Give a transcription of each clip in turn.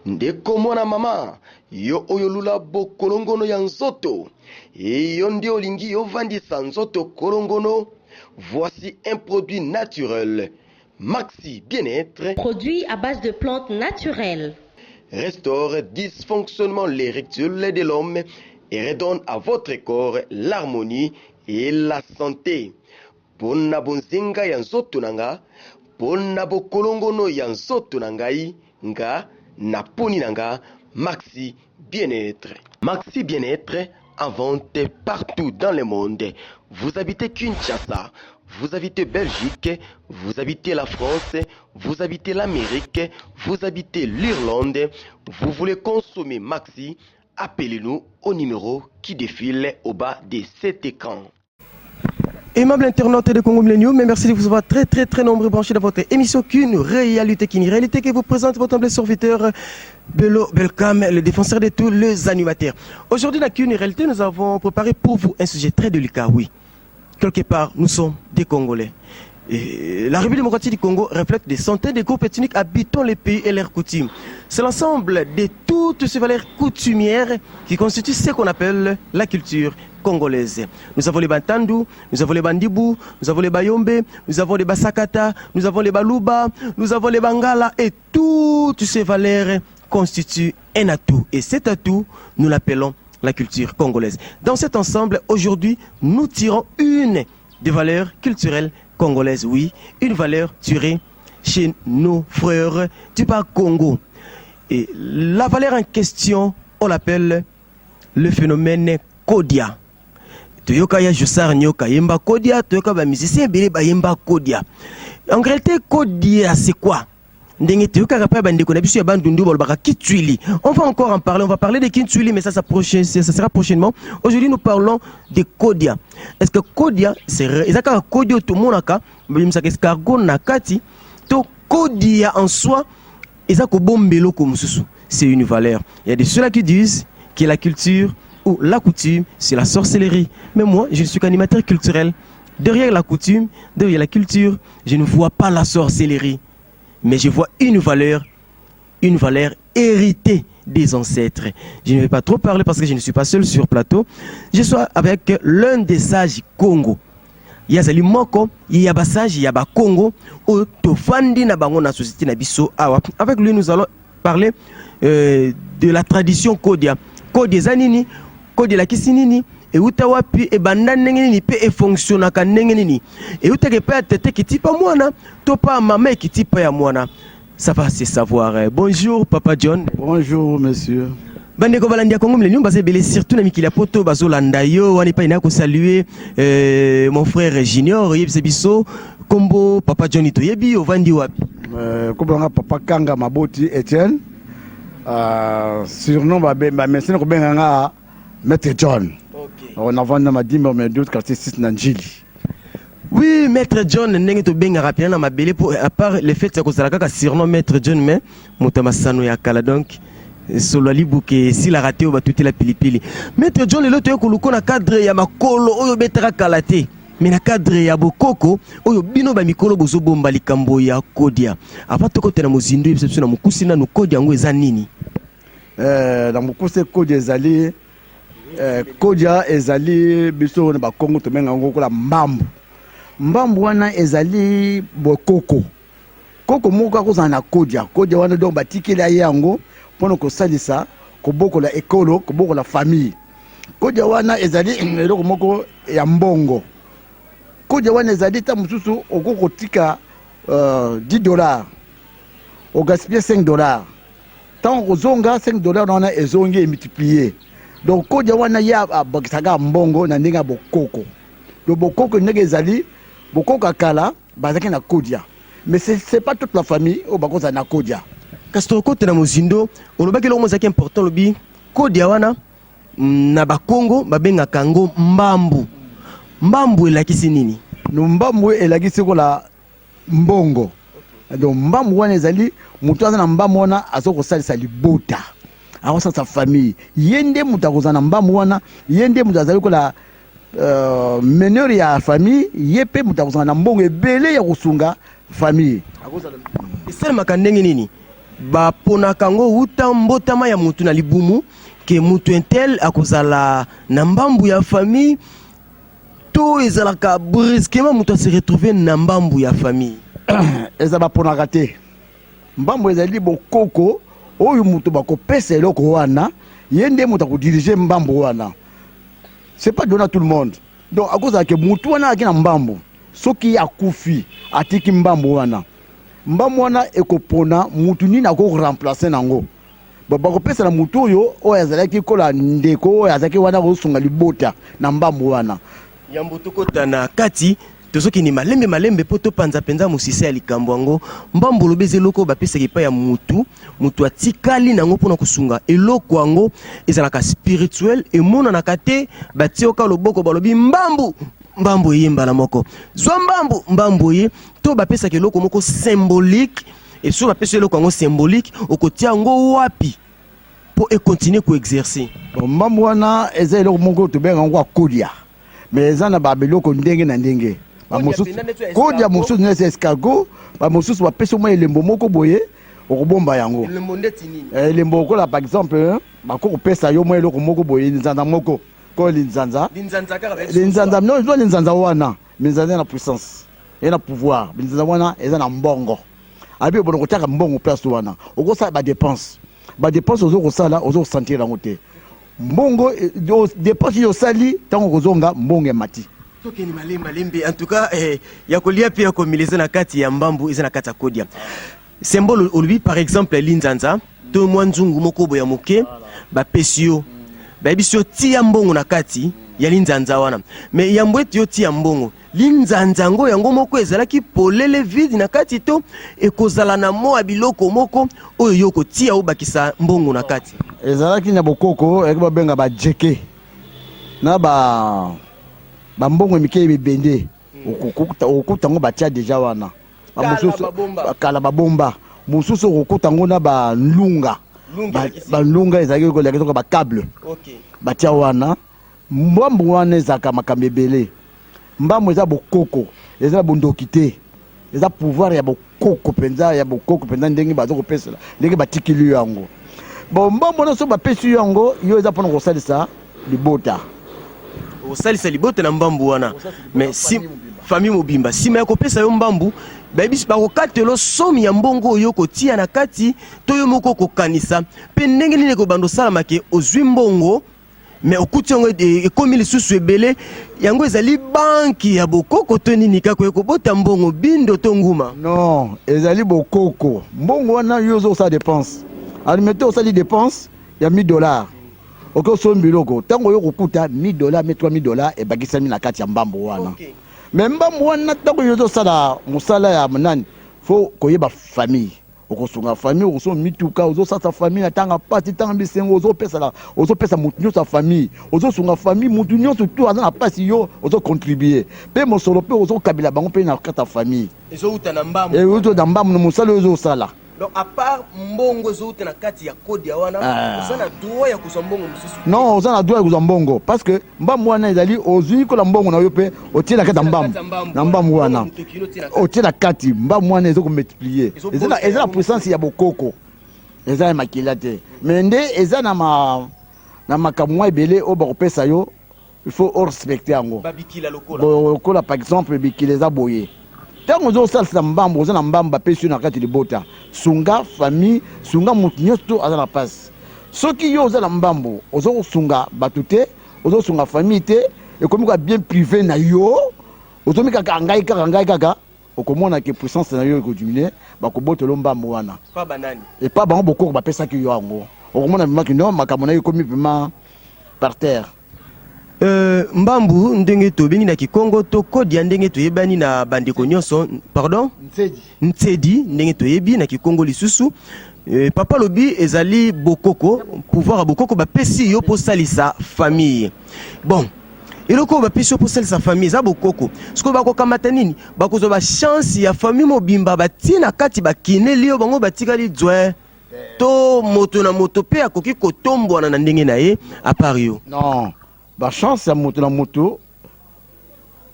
Ndeko mwana mama, yo oyo lula bo kolongono ya nzoto. Et yo nde olingi yo vandisa nzoto kolongono. Voici un produit naturel. Maxi Bien-être. Produit à base de plantes naturelles. Restaure dysfonctionnement l'érectile de l'homme et redonne à votre corps l'harmonie et la santé. Pona bonzinga ya nzoto nanga, pona bo kolongono ya nzoto nangai, nga na poni nanga, Maxi Bien-être. Maxi Bien-être en vente partout dans le monde. Vous habitez Kinshasa, vous habitez Belgique, vous habitez la France, vous habitez l'Amérique, vous habitez l'Irlande, vous voulez consommer Maxi, appelez-nous au numéro qui défile au bas de cet écran. Aimable internaute de Congo Millennium, mais merci de vous avoir très nombreux branchés dans votre émission qu'une réalité que vous présente votre humble serviteur Bello Belkam, le défenseur de tous les animateurs. Aujourd'hui, dans qu'une réalité, nous avons préparé pour vous un sujet très délicat, oui. Quelque part, nous sommes des Congolais. Et la République démocratique du Congo reflète des centaines de groupes ethniques habitant les pays et leurs coutumes. C'est l'ensemble de toutes ces valeurs coutumières qui constituent ce qu'on appelle la culture congolaise. Nous avons les Bantandou, nous avons les Bandibou, nous avons les Bayombe, nous avons les Basakata, nous avons les Baluba, nous avons les Bangala et toutes ces valeurs constituent un atout. Et cet atout, nous l'appelons la culture congolaise. Dans cet ensemble, aujourd'hui, nous tirons une des valeurs culturelles congolaises, oui, une valeur tirée chez nos frères du Bas-Congo. Et la valeur en question, on l'appelle le phénomène Kodia. Toyoka ya Josar Nyoka yemba Kodia, Toyoka ba musicien bele ba yemba Kodia. En réalité, Kodia c'est quoi? On va encore en parler, on va parler de Kintuili, mais ça sera prochainement. Aujourd'hui, nous parlons de Kodia. Est-ce que Kodia, c'est Kodia tout le monde Kodia en soi, c'est une valeur. Il y a des ceux-là qui disent que la culture ou la coutume, c'est la sorcellerie. Mais moi, je suis qu'animateur culturel. Derrière la coutume, derrière la culture, je ne vois pas la sorcellerie. Mais je vois une valeur héritée des ancêtres. Je ne vais pas trop parler parce que je ne suis pas seul sur plateau. Je suis avec l'un des sages Congo. Il y a Zali Moko, il y a Basage, il y a Congo, au Tofandi na bango na société na biso awa. Avec lui, nous allons parler de la tradition Kodia. Kodia Zanini, Kodia la Kisinini. Et utawapi e bandane ni pe e fonctionne ka nini et utake pa tete ki tipa mwana to pa mama ki tipa ya mwana. Ça va se savoir. Bonjour Papa John. Bonjour monsieur. Bande ko balandi Congo Millennium basé belé surtout na mikili poto bazolanda yo wani pa ina ko saluer mon frère Junior yebise biso kombo Papa John to yebi ovandi wapi. Ko banga Papa Kanga Maboti Etienne. Surnom ba merci ko benga Maître John. On a vendu ma dîme mais d'autres quartiers 6 Nanjili. Oui, Maître John n'est to benga rapidement ma belle pour à part le fait que ça la surnom Maître John mais mutamasano ya kala donc solo libuke si la raté ba toute la pilipili. Maître John le to ko na cadre ya makolo oyo betara kalate. Mais na cadre ya bokoko oyo bino ba mikolo bozo bomba likambo ya Kodia. Apa to ko tena mozindo exception na mukusi na no Kodia ngo eza nini? Na mukusi Kodia ezali Kodia ezali biso na bakongo to menga ngo la mbambu. Mbambu wana ezali bokoko. Koko moko ko na Kodia. Kodia wana donc batikela yango pono ko salisa ko boko la ekolo ko boko la famille. Kodia wana ezali eloko moko ya mbongo. Kodia wana ezali ta mususu okoko tika $10. O gaspiller $5. Tant ozonga $5 wana ezongi multiplier. Donc Kodia wana ya bakisaka mbongo na ndinga bokoko. Le bokoko ndenge ezali bokoko akala bazaki na Kodia. Mais c'est pas toute la famille au bakoza na Kodia. Castro kote na mozindo olobaki lo mozaki important lobi Kodia wana na bakongo babenga kango mbambu. Mbambu elakisi nini? No mbambu elakisi ko la mbongo. Donc mbambu wana ezali mutu azana mbambu wana azoko salisa libota. Alors ça sa famille yende mutakozana mbambu wana yende mutazali ko la meneur ya famille yepe mutakozana mbongo ebele ya kusunga famille. Isema makandenge nini? ba ponakango uta mbotama ya mutu na libumu ke mutu intel akozala na mbambu ya famille to ezalaka brusquement mutu se retrouver na mbambu ya famille. Eza ba ponaka te. Mbambu ezali bokoko oyo mutu bakopesa eloko wana yende mutu akodiriger mbambu wana. C'est pas donné à tout le monde. Donc à cause que mutu wana akina mbambu soki akufi atiki mbambu wana. Mbambu wana ekopona mutu nini ako remplacer nango. Bakopesa na mutu oyo oyo azalaki kola ndeko oyo azalaki wana kosunga libota na mbambu wana. Yambo tokota na kati tozoki ni malembe poto panza penza musise ya likambo yango mbambu lobeze loko bapesaki pa ya mutu atikali nango pona kusunga eloko yango ezalaka spirituel emonanaka te batioka loboko balobi mbambu yemba la moko zwa mbambu ye to bapesaki eloko moko symbolique et so bapesaki eloko yango symbolique okotia yango wapi po e continuer ko exercer. Mbambu wana eza eloko moko tobenga yango akodia mais eza na babeloko ndenge na ndenge. Kodia mosusu nese escargot ba mosusu bapesa mo elembo moko boye okobomba yango. Elembo ndeti nini? Elembo kola par exemple bakopesa yo mo eloko moko boye nzanza moko ko linzanza. Linzanza non zo linzanza wana linzanza na puissance et na pouvoir linzanza wana eza na mbongo. Abi bono kotaka mbongo place wana okosa ba dépense ozo kosala ozo sentir yango te. Mbongo dépense yo sali tango kozonga mbongo mati. Toke ni malembe en tout cas ya kolia pia komileza na kati ya mbambu eza na kati ya kodia. Symbole olubi par exemple linzanza to mwanzungu moko boya moke ba pesio ba bisio tia mbongo na kati ya linzanza wana mais yambo eti yo tia mbongo linzanza ngo yango moko ezalaki polele vide na kati to ekozala na mo biloko moko oyo yoko tia obakisa mbongo na kati ezalaki na bokoko eki benga ba jeke na ba mbongo mike bibende okukuta ngo batia deja wana bamususu kala babomba mususu okukuta ngo na ba lunga ezalaki ko lekeza ba câble batia wana mbambu wana ezaka makambo ebele mbambu eza bokoko eza bondoki te eza pouvoir ya bokoko penza ndenge bazokopesela ndenge batikili yango bon mbambu wana so bapesi yango yo eza mpona kosalisa libota osalisa libota na mbambu wana mais si famille mobimba sima ya kopesa yo mbambu bayebisi bakokatelo somi ya mbongo oyo kotia na kati to yo moko kokanisa mpe ndenge nini ekobanda osalama ke ozwi mbongo mais okuti yango ekomi lisusu ebele yango ezali banki ya bokoko to nini kaka ekobota mbongo bindo to nguma non ezali bokoko mbongo wana yo ozosala dépense alimete osali dépense ya $1000 oko sombi biloko tango yo kokuta $1000 mais $3000 ebakisami na kati ya mbambu wana mais mbambu wana tango yo ozosala mosala ya nani fo koyeba famille okosunga famille okoso mituka ozosasa famille na tanga pasi tanga bisengo ozopesa mutu nyonso ya famille ozosunga famille mutu nyonso tu aza na pasi yo ozocontribue mpe mosolo mpe ozokabela bango mpe na kati ya famille ezouta na mbambu ezouta na mbambu na mosala oyo ozosala. Donc à part mbongo zoute na kati ya kodia wana ozana droit ya kuzwa mbongo msusu non ozana droit ya kuzwa mbongo parce que mbambu wana ezali ozwi ko la mbongo na yo pe otie na kati ya mbambu na mbambu wana otie na kati mbambu wana ezo ko multiplier ezana puissance ya bokoko ezana makila te mais nde ezana na makamwa ebele o bakopesa yo il faut respecter yango babikila lokola par exemple bikila za boye tango ozosalisa mbambu oza na mbambu bapesi yo na kati libota sunga famille sunga mutu nyonso aza na pasi soki yo oza na mbambu ozosunga bato te ozosunga famille te ekomi ka bien privé na yo ozomi kaka ngai kaka okomona ke puissance na yo ekodiminue bakobotelo mbambu wana pa banani epa bango bokoko bapesaki yo yango okomona bimaki no makambo na yo ekomi vraiment par terre. Mbambu ndenge to bengi na Kikongo to kodia ndenge to yebani na bandeko nyonso pardon ntsedi ndenge to yebi na Kikongo lisusu papa lobi ezali bokoko pouvoir bokoko bapesi yo po salisa famille bon eloko bapesi yo po salisa famille za bokoko siko bakokamata nini bakozo ba chance ya famille mobimba batina kati bakineli yo bango batikali dzwe to moto na moto pe akoki kotombwana na ndenge na ye a part yo non ba chance ya moto na moto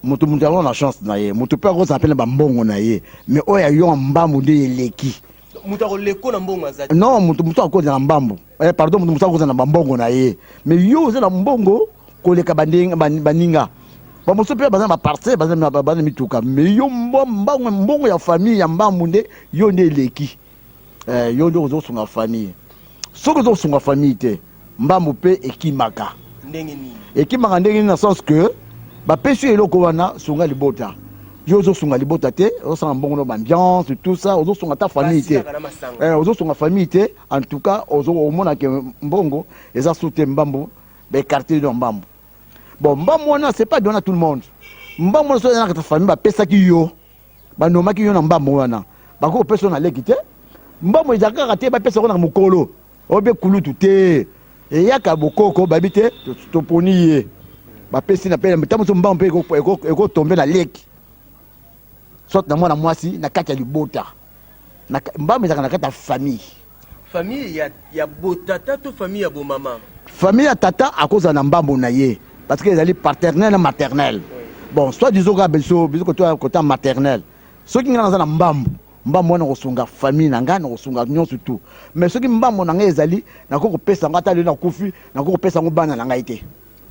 yango na chance na ye moto pe akoza apena ba mbongo na ye mais oya yo mbambu nde eleki Mutako leko na mbongo azali. Non, mutu akoza na mbambo. Pardon, mutu akoza na mbongo na ye. Mais yo oza na mbongo koleka baninga. Ba musu pe bazana ba parcelle bazana mituka. Mais yo mbongo ya famille ya mbambu nde yo nde leki. Yo nde ozo sunga famille. Soko ozo sunga famille te. Mbambu pe ekimaka. Ndenge ni. Ekimaka ndenge ni na sens que ba pesu eloko wana sunga libota. Yo ozo sunga libota te, ozo sunga mbongo no ambiance tout ça, ozo sunga ta famille te. Ozo sunga famille te, en tout cas ozo omona ke mbongo eza soute mbambu be quartier de mbambu. Bon mbambu wana c'est pas donné à tout le monde. Mbambu wana so na ta famille ba pesa ki yo. Ba noma ki yo na mbambu wana. Ba ko pesa na leki te. Mbambu ezaka ka te ba pesa ko na mukolo. Obe kulutu te. E yaka bokoko babite to poniye. Ba pesa na pe mtamu mbambu pe eko tomber na leki. Soit na mwana mwasi na kati ya libota na mbambe zaka na kati ya famille ya botata to famille ya bomama famille ya tata akoza na mbambo na ye parce que ezali paternel na maternel. Bon soit disons ka biso côté maternel soki ngana za na mbambo wana kosunga famille na ngana kosunga nyonso tout mais soki mbambo na ngai ezali na ko pesa ngata le na kufi na ko pesa ngobana na ngai te.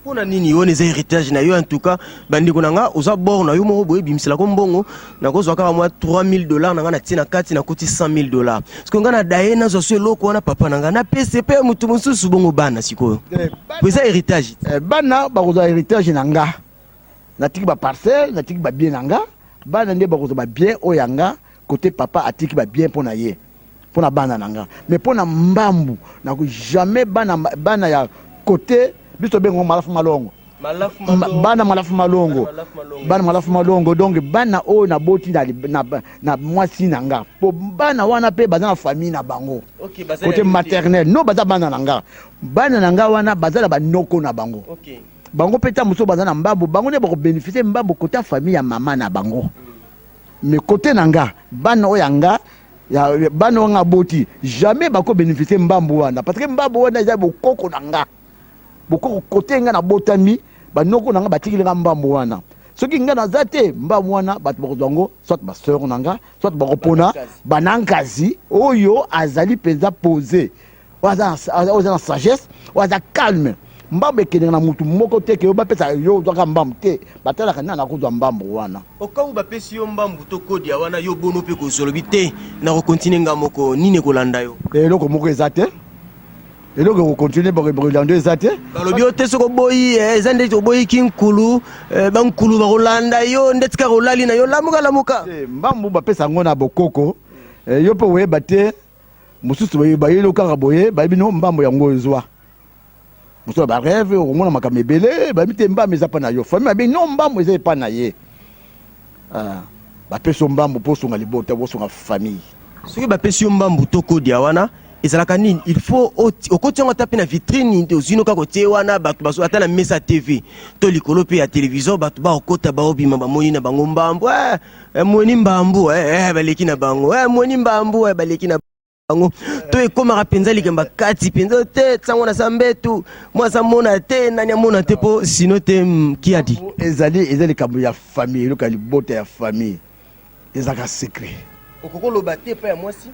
Pona nini yo neza héritage na yo en tout cas bandiko nanga oza bor na yo mo boye bimisela ko mbongo na ko zwaka moi $3000 nanga na tina kati na koti $100,000 parce que ngana daye na zo se loko na papa nanga na PCP mutu mususu bongo bana sikoyo pesa héritage bana ba ko héritage nanga na tiki ba parcelle na tiki ba bien nanga bana nde ba ko ba bien oyanga côté papa atiki ba bien pona ye pona bana nanga mais pona mbambu na ko jamais bana ya côté biso bengo malafu malongo bana malafu malongo donc bana o na boti na mwasi nanga po bana wana pe baza na famille na bango côté maternel no baza bana nanga wana baza la banoko na bango bango pe ta muso baza na mbambo bango ne ba ko bénéficier mbambo côté famille ya mama na bango mais côté nanga bana o yanga ya bana nga boti jamais ba ko bénéficier mbambo wana parce que mbambo wana eza bokoko nanga boko côté nga na botami banoko nanga batikili nga mbambo wana soki nga na zate mbambo wana batu bakozango soit ba sœur nanga soit bakopona banankazi oyo azali penza posé waza na sagesse waza calme mbambo ekende na mutu moko te ke ba pesa yo zwaka mbambo te batala kana na kozwa mbambo wana okawu ba pesi yo mbambo to kodi ya wana yo bono pe ko zolobi te na ko continuer nga moko nini ko landa yo eloko moko ezate et donc on continue par brûler ça te balobi ote soko boyi ezande to boyi kinkulu bankulu ba rolanda yo ndetika rolali na yo lamuka mbambu ba pesa ngona bokoko yo pe we bate mususu ba yelo kaka boye ba bino mbambu yango ezwa mususu ba rêve o mona makamebele ba bite mbambu eza pa na yo famille ba non mbambu eza pa na ye ba pesa mbambu posunga libota posunga famille soki ba pesa mbambu to kodia wana ezalaka nini il faut okotianga tape na vitrine ozino kako tie wana bato baso ata na mesa TV to likolo pe ya télévision bato ba okota ba obima ba moni na bango mbambu moni mbambu baleki na bango moni mbambu baleki na bango to ekomaka penza likamba kati penza te tsango na sambetu moi sa mona te nani amona te po sino te kiadi ezali likambo ya famille loka libota ya famille ezaka secret okokoloba te pa ya mwasi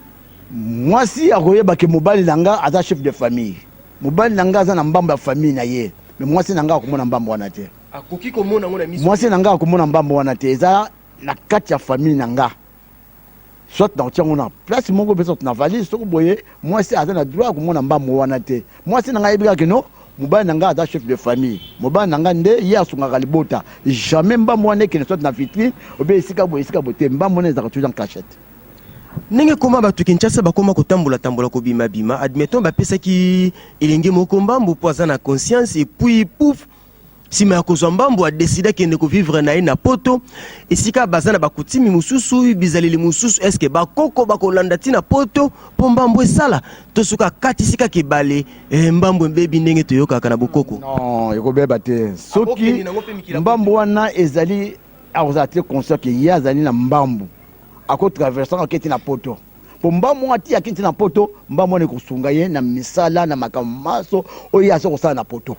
mwasi akoyeba ke mobali nanga aza chef de famille mobali nanga aza na mbambo ya famille na ye mais mwasi nanga akomona mbambo wana te akoki komona ngona miso mwasi nanga akomona mbambo wana te eza na kati ya famille nanga soit na otiango na place moko pe soit na valise soko boye mwasi aza na droit akomona mbambo wana te mwasi nanga yebika ke no mobali nanga aza chef de famille mobali nanga nde ye asungaka libota jamais mbambo wana ekende soit na vitrine obe esika boye te mbambo wana ezaka toujours en cachette Nenge koma batu Kinshasa bakoma kotambola ko bima admettons ba pesa ki elenge moko mbambu po aza na conscience et puis pouf sima ya kozwa mbambu a décider kende ko vivre na ye na poto esika bazana bakutimi mususu bizaleli mususu est-ce que bakoko bakolanda tina poto po mbambu esala to suka kati sika kebale mbambu mbebi ndenge toyoka kana bokoko non ekobeba te soki mbambu wana ezali akozate conscient ke ye azali na mbambu ako traversant aketi na poto po mbambu ati aketi na poto mbambu ne kosunga ye na misala na makamaso oyo aso kosala na poto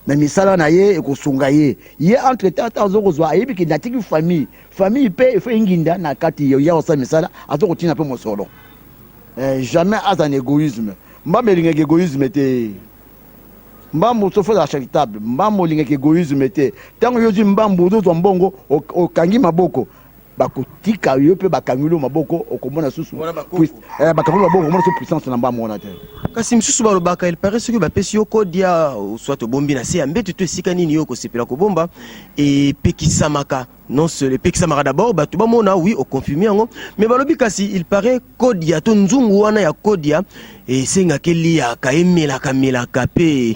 na misala na ye ekosunga ye entre temps azo kozwa ayebi ki natiki famille pe efo inginda na kati yo ya osa misala azo kotina pe mosolo jamais aza un égoïsme mbambo elingaka égoïsme te mbambo sofoza charitable mbambo elingaka égoïsme te ntango yozwi mbambo ozozwa mbongo okangi maboko bakotika yo mpe bakangeli yo maboko okomona susu bakangeli maboko okomona so puissance na mbambo wana te kasi misusu balobaka il paraît soki bapesi yo kodia soit obombi na se ya mbeto to esika nini yo kosepela kobomba epekisamaka non seul epekisamaka d'abord bato bamona oui oconfirme yango mais balobi kasi il paraît kodia to nzungu wana ya kodia esengaki eliaka emelaka mpe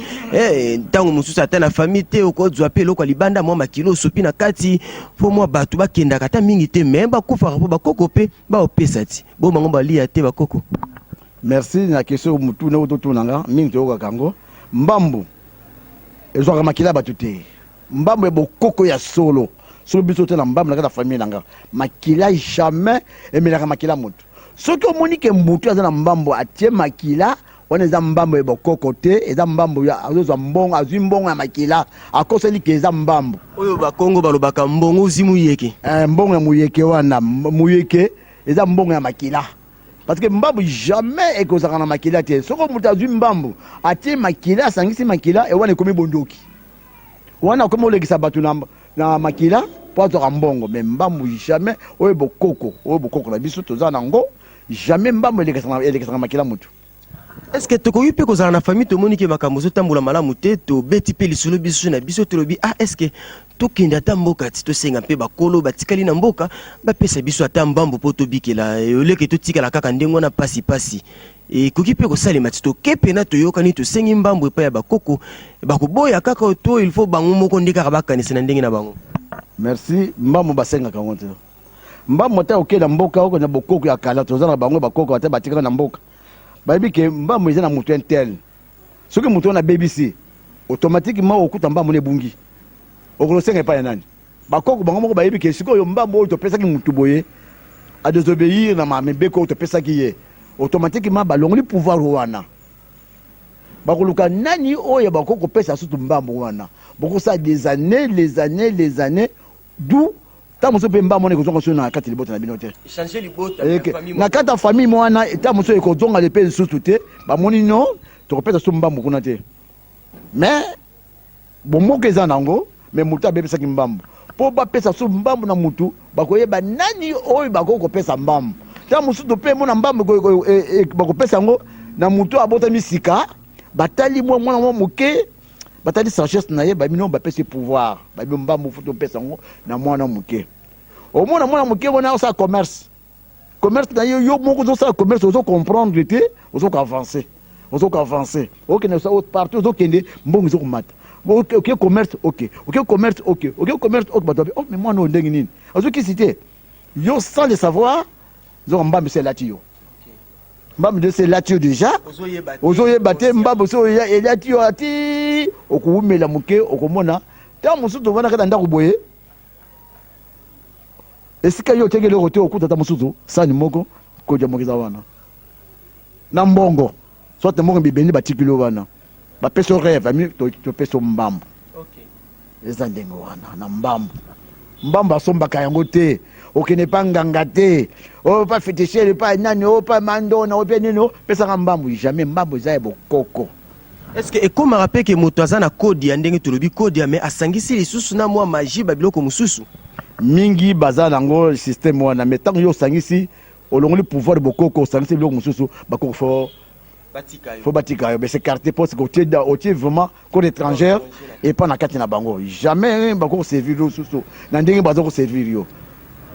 ntango mosusu ata na famille te okozwa mpe eloko ya libanda mwa makilo osopi na kati mpo mwa bato bakendaka ata mingi te me bakufaka mpo bakoko mpe baopesa ti bo bango balia te bakoko. Merci na question mutu na ototunanga mingi toyokaka yango mbambu ezwaka makila bato te mbambu ebokoko ya solo solo biso te na mbambu na kati ya famille nanga makila jamais emelaka makila motu soki omoni ke mutu aza na mbambu atie makila wana eza mbambu ebokoko te eza mbambu azozwa mbongo azwi mbongo ya makila akoseli ke eza mbambu oyo bakongo balobaka mbongo ozi muyeke mbongo ya muyeke wana muyeke eza mbongo ya makila parce que mbambu jamais ekozaka na makila te soko mutu azwi mbambu atie makila asangisi makila ewana ekomi bondoki wana akomi olekisa bato na makila po azwaka mbongo mais mbambu jamais oyo bokoko na biso toza nango jamais mbambu elekisaka makila mutu. Est-ce que tokoki mpe kozala na famille tomoni ke makambo ozotambola malamu te tobeti mpe lisolo biso na biso tolobi est-ce que tokende ata mboka ti tosenga mpe bakolo batikali na mboka bapesa biso ata mbambu mpo tobikela oleke totikala kaka ndenge wana pasipasi ekoki mpe kosalema ti toke pena toyokani tosengi mbambu epai ya bakoko bakoboya kaka to il faut bango moko nde kaka bakanisa na ndenge na bango. Merci mbambu basengaka yango te mbambu ata oke na mboka oko na bokoko ya kala toza na bango bakoko ata batikaka na mboka bayebi ke mbambu eza na moto intel soki moto wana BBC automatiquement okuta mbambu nebungi okolosenga epai ya nani bakoko bango moko bayebi ke sikoyo mbambu oyo topesaki motu boye adesobéir na mamebeko oyo topesaki ye automatiquement balongoli pouvoir wana bakoluka nani oyo bakokopesa sutu mbambu wana bokosala les années d'où ntango mosusu mpe mbambu wana ekozonga so na kati libota na bino te na kati ya famille wana ntango mosusu ekozonga lepe lisusu te bamoni no tokopesa so mbambu kuna te mais bomoko eza nango mais motu abebisaki mbambu mpo bapesa so mbambu na mutu bakoyeba nani oyo bakokopesa mbambu ntango mosusu mpe mona mbambu bakopesa yango na mutu abotami sika batali mwana mwa moke batali sagesse na ye babino bapesi pouvoir babino mbambu futu opesa yango na mwana moke omona mwana moke wana osala commerce na yo moko ozosala commerce ozocomprendre te ozoka avancer okende partout ozokende mbongo ezokomata oke commerce bato babe mais mwana oyo ndenge nini azokisi te yo sans le savoir zoka mbambu se elati yo mbambu de se elati yo déjà ozoyeba te mbambu so elati yo ati okuwumela moke okomona ntango mosusu ovanda kata ndako boye esika yo oteki eloko te okuta ata mosusu sani moko kodya moko eza wana na mbongo soit mbongo bibeni batikili yo wana bapesa rêve ami topesa mbambu eza ndenge wana na mbambu asombaka yango te okende pa nganga te oyo pa fétichere pa nani oyo pa mandona oyo pe nini pesaka mbambu jamais mbambu eza ya bokoko. Est-ce que ekomaka mpe ke moto aza na kodi ya ndenge tolobi kodi ya me asangisi lisusu na mwa magie babiloko mosusu mingi baza nango système wana mais ntango yo osangisi olongoli pouvoir bokoko osangisi biloko mosusu bakoko faut batika yo mais c'est carte poste que otie vraiment code étrangère et pas na kati na bango jamais bakoko servir yo mosusu na ndenge baza ko servir yo.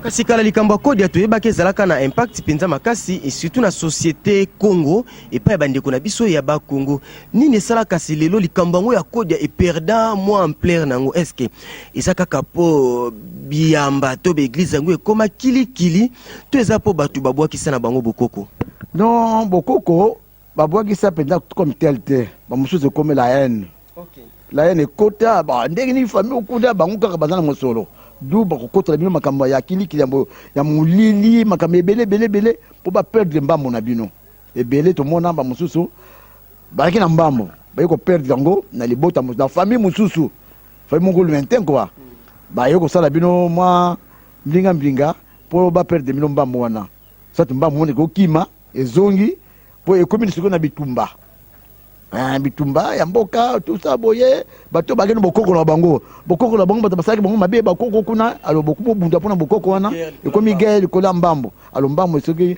Kasi kala likambo ya kodi ya toyebaki ezalaka na impact mpenza makasi et surtout na société Congo epai ya bandeko na biso ya bakongo nini esala kasi lelo likambo yango ya kodi ya eperda mwa ampleur nango eske eza kaka po biyamba to baeglise yango ekoma kilikili to eza po bato babwakisa na bango bokoko non bokoko babwakisa mpenza comme tel te bamosusu ekome la haine la haine ekota ndenge nini famille okuta bango kaka baza na mosolo d'où bakokota bino makambo ya kilikili ya mulili makambo ebele po baperdre mbambo na bino ebele tomona bamosusu bazalaki na mbambo baye koperdre yango na libota na famille mosusu famille moko lointain quoi baye kosala bino mwa mblinga mpo baperdre bino mbambo wana soit mbambo wana ekokima ezongi po ekomi siko na bitumba bitumba ya mboka tout ça boye bato bagene bokoko na bango bato basaki bango mabe bakoko kuna alo bokumo bunda pona bokoko wana ekomi guerre kola mbambo alo mbambo soki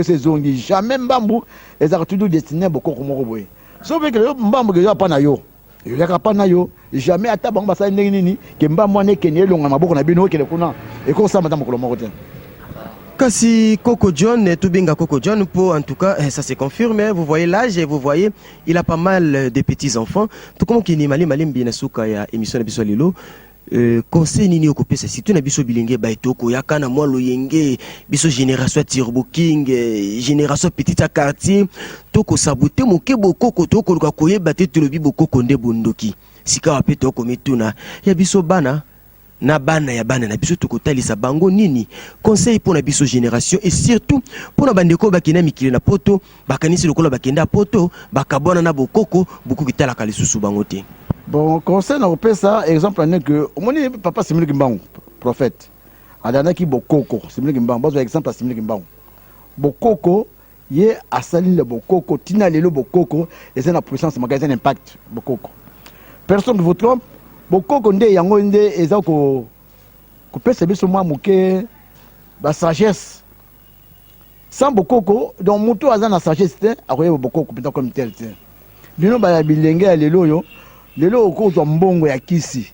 se zongi jamais mbambo ezaka toujours destiné bokoko moko boye soki ke mbambo ke pa na yo yaka pa na yo jamais ata bango basali ndenge nini ke mbambo wana ekene elonga maboko na bino okele kuna ekosamba ta mokolo moko te. Kasi Coco John, Toubinga Coco John, pour en tout cas, ça se confirme, vous voyez l'âge et vous voyez, il a pas mal de petits-enfants. Tout comme qui n'est malim binasuka ya émission de Biso Lilo, conseil nini okopé ça si tu na biso bilingue baitoko yakana moi loyenge biso génération Turbo King génération petite quartier toko saboter moke bokoko toko luka koyeba te tulobi bokoko nde bondoki sika wape toko mituna ya biso bana na bana ya bana na biso tokotalisa bango nini conseil pour na biso génération et surtout pour na bandeko bakina mikile na poto bakanisi lokola bakenda poto bakabona na bokoko beaucoup kitala kalisusu bango te. Bon conseil na opesa exemple ane que omoni papa Simili Kimbangu prophète adana ki bokoko Simili Kimbangu bazo exemple Simili Kimbangu bokoko ye asali le bokoko tina lelo bokoko et c'est la puissance magasin impact bokoko personne ne vous trompe bokoko nde yango nde eza ko pesa biso mwa muke ba sagesse sans bokoko donc muto aza na sagesse te akoye bokoko pita comme tel te bino ba bilenge ya lelo yo lelo okozwa mbongo ya kisi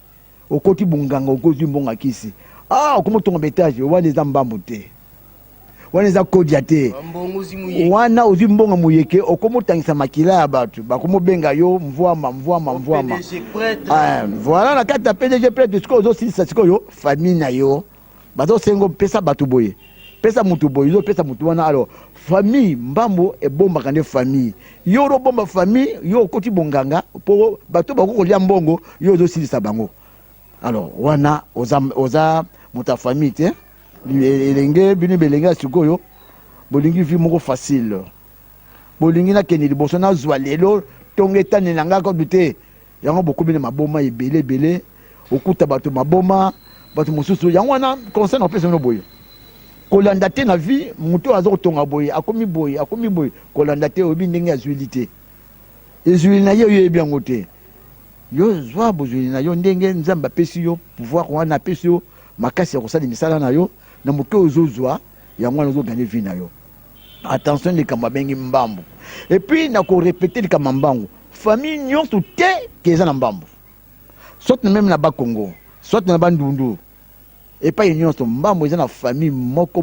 okoti bunganga okoti mbongo ya kisi okomotonga betage wana eza mbambo te wana eza kodia te wana ozwi mbongo muyeke okomotangisa makila ya bato bakomobenga yo mvwama voilà na kati ya PDG prêtre sikoyo ozosilisa sikoyo famille na yo bazosengo pesa bato boye pesa mutu boye ozopesa mutu wana alors famille mbambo ebombaka nde famille yo orobomba famille yo okoti bonganga po bato bakokolia mbongo yo ozosilisa bango alors wana oza muta famille te elenge bino belenge sikoyo bolingi vi moko facile bolingi na keni liboso na zwa lelo tonge tane na ngaka dute yango bokomi na maboma ebele okuta bato maboma bato mosusu yango wana conseil na pesa no boye kolanda te na vie muto azotonga boye akomi boye kolanda te obi ndenge azwili te ezwili na yo yebi yango te yo zwa bozwili na yo ndenge nzamba pesi yo pouvoir wana pesi yo makasi ya kosala misala na yo na moke ozozwa yango wana ozoganye vie na yo attention likambo bengi mbambo et puis na ko répéter likambo mbango famille nyonso te keza na mbambo soit même na ba Congo soit na ba Ndundu et pas nyonso mbambo eza na famille moko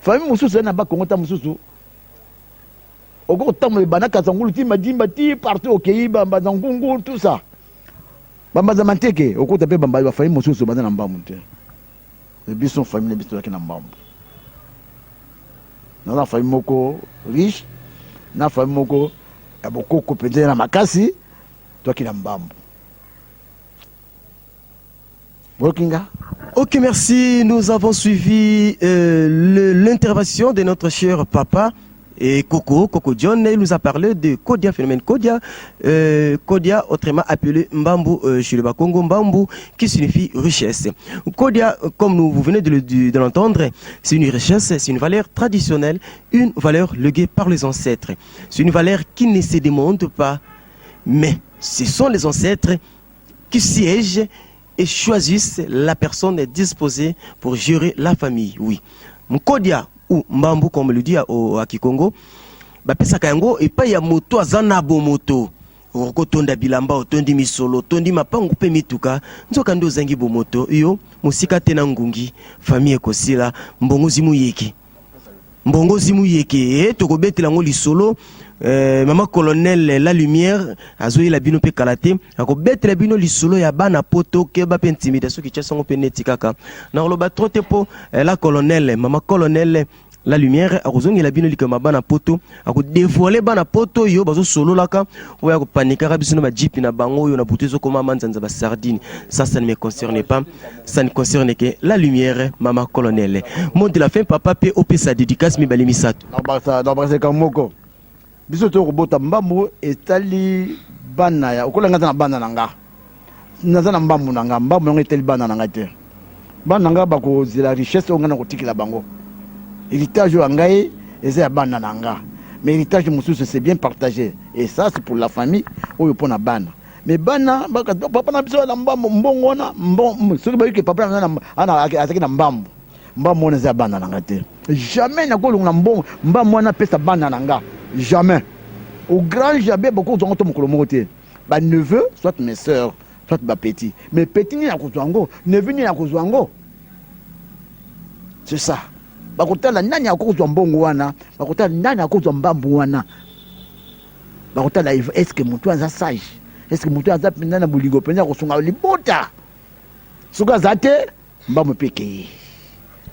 famille mususu na ba Congo ta mususu oko tamole banaka zangulu ti madimba ti partout okei bamba zangungu tout ça bamba za manteke oko tape bamba ba famille mususu bana na mbambo te les biso famille biso na mbambo na famille moko riche na famille moko ya bokoko penze na makasi toi qui na mbambo. Ok, merci. Nous avons suivi l'intervention de notre cher papa et Coco John. Il nous a parlé de Kodia, phénomène Kodia. Kodia, autrement appelé Mbambu chez le Bakongo, Mbambu, qui signifie richesse. Kodia, comme vous venez de l'entendre, c'est une richesse, c'est une valeur traditionnelle, une valeur léguée par les ancêtres. C'est une valeur qui ne se démonte pas, mais ce sont les ancêtres qui siègent et choisissent la personne disposée pour gérer la famille. Oui. Mkodia ou Mbambu, comme le dit à Kikongo, bapesa kayango et pas ya moto azana bo moto. Okotonda bilamba otondi misolo, tondi mapangu pe mituka, nzoka ndo zangi bo moto. Yo, musika tena ngungi, famille ekosila, mbongo zimu yeki. Mbongo zimu yeki, tokobetela ngo lisolo. Maman colonel la lumière azoyi la bino pe kalate ako bête la bino lisolo ya bana poto ke ba pe intimidation ki tchasango pe neti kaka na loba trote po la colonel maman colonel la lumière akozongi la bino likama bana poto ako dévoiler bana poto yo bazo solo laka oya ko panika rabisino ba jeep na bango yo na butezo koma manzanza ba sardine ça ne me concerne pas, ça ne concerne que la lumière maman colonel mot de la fin papa pe op sa dédicace mi balimi sato dans ba kamoko biso to robota mbambo etali bana ya okola ngata na bana nanga naza na mbambo nanga mbambo nanga etali bana nanga te bana nanga bako zela richesse ongana kotikila bango héritage ya ngai et c'est bana nanga. Mais l'héritage de Moussous, c'est bien partagé. Et ça, c'est pour la famille ou pour la bana. Mais bana, papa n'a pas de mbongo, ce que papa n'a pas mbambo. Mbambo n'a pas bana nanga. Jamais n'a pas de mbongo, mbambo n'a pas de bana nanga. Jamais. Au grand jamais, beaucoup de gens ont mon bah neveu, soit mes soeurs, soit ma petit. Mais petit ni à Kouzouango, neveu ni à Kouzouango. C'est ça. Bakotala nani akozwa mbongo wana, bakotala nani akozwa mbambu wana. Bakotala est-ce que mutu aza sage? Est-ce que mutu aza penda na buligo penda kosunga libota? Suka zate mbambu peke.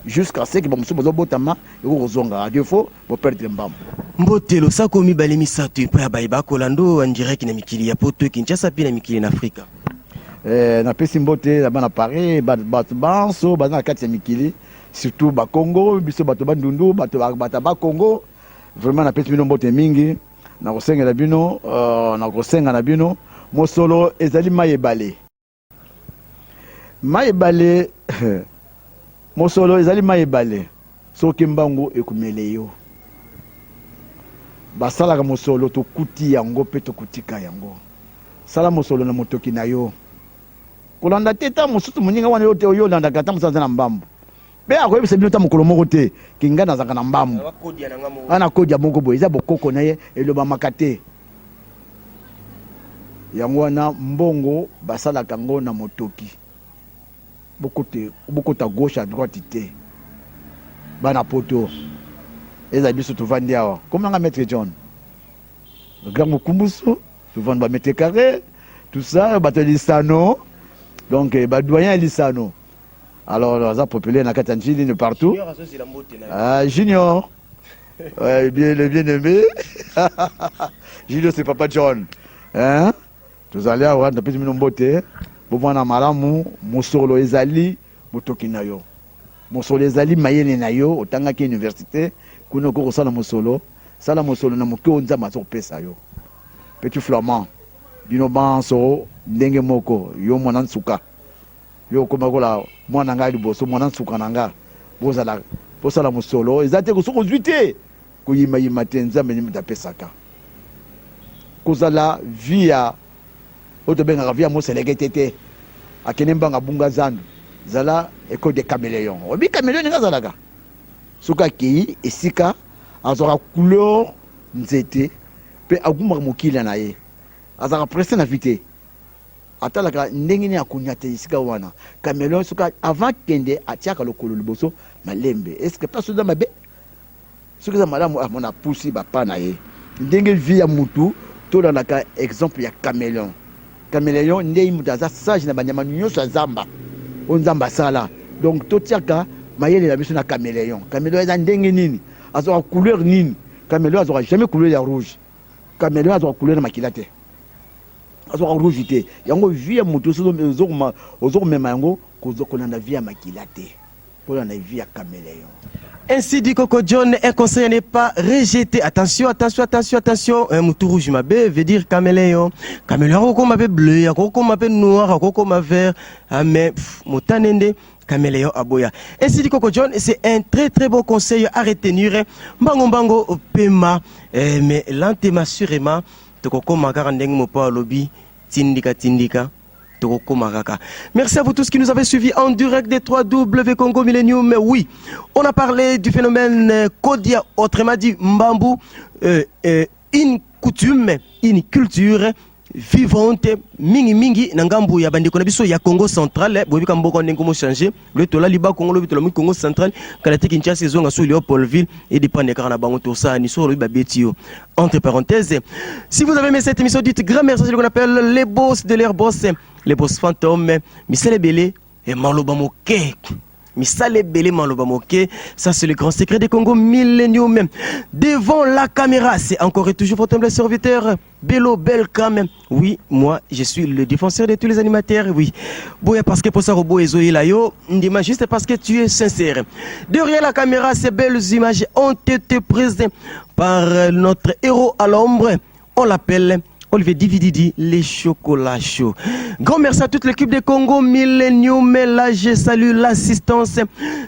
Jusqu'à ce que bamusu bozo botama yoko kozonga. À défaut, bo perdre mbambu. Mbotelo sakomi balemi satu pa baiba kolando en direct na mikili ya poto Kinshasa pe na mikili na Afrika. Na pesi mbote na bana Paris, banso bana kati ya mikili. Surtout ba Congo, biso bato bandundu, bato ba Congo, vraiment na pesi bino mbote mingi, na kosenga na bino, mosolo ezali mayebale. Mayebale, mosolo ezali mayebale, soki mbangu ekumele yo. Basalaka mosolo tokuti yango pe tokutika yango. Sala mosolo na motoki na yo. Kolanda teta mosusu moninga wana yo te yo landa kata musanza na mbambu. Mais à quoi c'est bien tant que le moroté qui gagne dans un mbam. Ana kodia moko boy za bokoko na ye et le bamakate. Yango na mbongo basala kango na motoki. Beaucoup à gauche à droite ité. Bana poto. Eza biso to vandi awa. Comment on va mettre John? Le grand Mokumbusu, souvent ba mettre carré, tout ça, bato lisano. Donc ba doyen lisano. Alors, ça populaire dans Katanjili partout. Junior. Ouais, bien, le bien-aimé. Junior, c'est Papa John. Hein? Vous allez avoir un peu de beauté. Vous voyez, Maramu, Moussolo Ezali, Motokinayo. Moussolo Ezali, Mayene Nayo, au Tangaki Université, Kunoko Sala Moussolo, Sala Moussolo, Namuko, Nzamazo Pesayo. Petit flamand. Dino Banso, Ndenge Moko, Yo Monansuka. Yo komakola mwana ngai liboso mwana nsuka nanga bozala mosolo ezate kosoko zwite kuyima yima te nzambe ni mutapesaka kozala via otobenga via moseleke tete akene mbanga bunga zandu zala école de caméléon obi caméléon nga zalaka suka ki esika azora couleur nzete pe aguma mokila na ye azara presse na vite atalaka ndenge ni akunyate isika wana caméléon suka avant kende atiaka lokolo liboso malembe est-ce que pas souda mabe suka za malamu amona pusi bapa na ye ndenge vie ya mutu to dans la exemple ya caméléon ndenge mutaza sage na banyama nyonso zamba onzamba sala donc to tiaka mayele la biso na caméléon eza ndenge nini azoka couleur nini caméléon azoka jamais couleur ya rouge caméléon azoka couleur na makilate azoka rouge te yango vie ya mutu ozoko mema yango kozokona na vie ya makilate pour na vie ya caméléon. Ainsi dit Coco John, un conseil n'est pas rejeté. Attention, attention, attention, attention. Un moutou rouge m'appelle veut dire caméléon. Caméléon, on m'appelle bleu, on m'appelle noir, on m'appelle vert. Mais moutanende, caméléon aboya. Ainsi dit Coco John, c'est un très très bon conseil à retenir. Bango bango pema, mais lentement sûrement, te coco makarandeng mo pa lobby, tindika. Merci à vous tous qui nous avez suivis en direct des 3W Congo Millennium. Mais oui, on a parlé du phénomène Kodia, autrement dit Mbambu, une coutume, une culture vivante, mingi nangambu ya bandi kona biso ya Congo central, bobi kamboko ndenge mo changer, le tola liba Congo le tola Congo central, kalate Kinshasa zonga sous Léopoldville et dépendre car na bango tout ça ni so lobi betio. Entre parenthèses, si vous avez aimé cette émission, dites grand merci à ce qu'on appelle les boss de l'air boss, les boss fantômes, Michel Belé et Maloba Moké. Misale Belé Maloba Moké, ça c'est le grand secret des Congo Millennium. Devant la caméra, c'est encore et toujours votre humble serviteur, Bello Belcam. Oui, moi, je suis le défenseur de tous les animateurs, oui. Boya parce que pour ça, Robo et Zoé Layo, dis-moi juste parce que tu es sincère. Derrière la caméra, ces belles images ont été prises par notre héros à l'ombre. On l'appelle Olivier Divididi, les chocolats chauds. Grand merci à toute l'équipe de Congo Millennium. Là, je salue l'assistance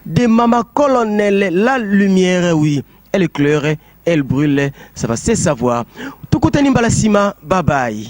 de Mama Colonel, la lumière, oui. elle éclaire, elle brûle, ça va se savoir. Tout côté Nimbala Sima, bye bye.